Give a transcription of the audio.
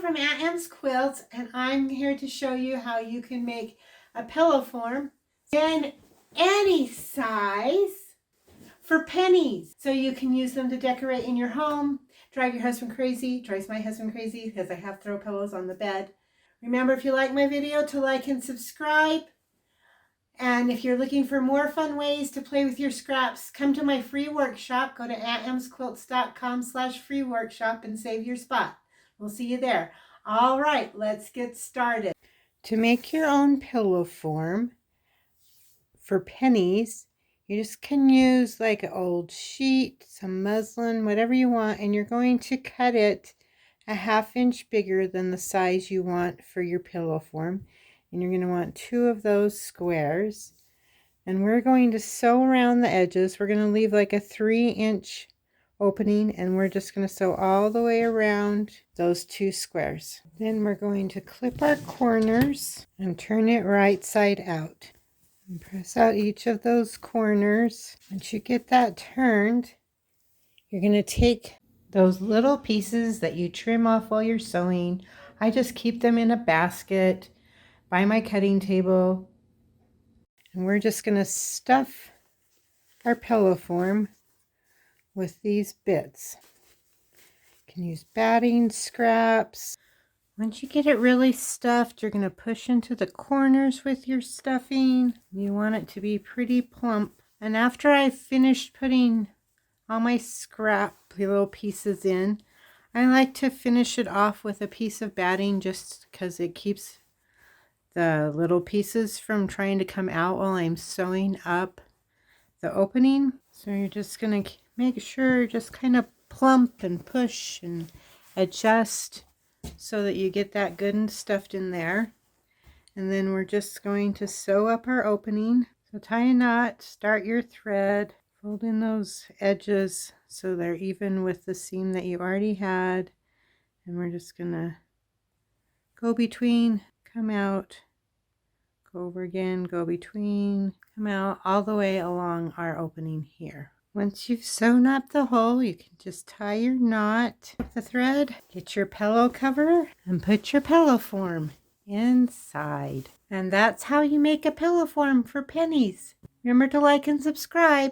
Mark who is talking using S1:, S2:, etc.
S1: from Aunt M's Quilts, and I'm here to show you how you can make a pillow form in any size for pennies. So you can use them to decorate in your home, drive your husband crazy, drives my husband crazy because I have throw pillows on the bed. Remember, if you like my video, to like and subscribe. And if you're looking for more fun ways to play with your scraps, come to my free workshop. Go to auntemsquilts.com/free workshop and save your spot. We'll see you there. All right, let's get started. To make your own pillow form for pennies, you just can use like an old sheet, some muslin, whatever you want, and you're going to cut it a 1/2 inch bigger than the size you want for your pillow form. And you're going to want 2 of those squares. And we're going to sew around the edges. We're going to leave like a 3-inch opening, and we're just going to sew all the way around those 2 squares. Then we're going to clip our corners and turn it right side out. And press out each of those corners. Once you get that turned, you're going to take those little pieces that you trim off while you're sewing. I just keep them in a basket by my cutting table. And we're just going to stuff our pillow form with these bits. You can use batting scraps. Once you get it really stuffed, you're going to push into the corners with your stuffing. You want it to be pretty plump. And after I've finished putting all my scrap little pieces in, I like to finish it off with a piece of batting just because it keeps the little pieces from trying to come out while I'm sewing up the opening. So you're just going to make sure, just kind of plump and push and adjust so that you get that good and stuffed in there. And then we're just going to sew up our opening. So tie a knot, start your thread, fold in those edges so they're even with the seam that you already had. And we're just going to go between, come out, go over again, go between, come out, all the way along our opening here. Once you've sewn up the hole, you can just tie your knot with the thread, get your pillow cover, and put your pillow form inside. And that's how you make a pillow form for pennies. Remember to like and subscribe.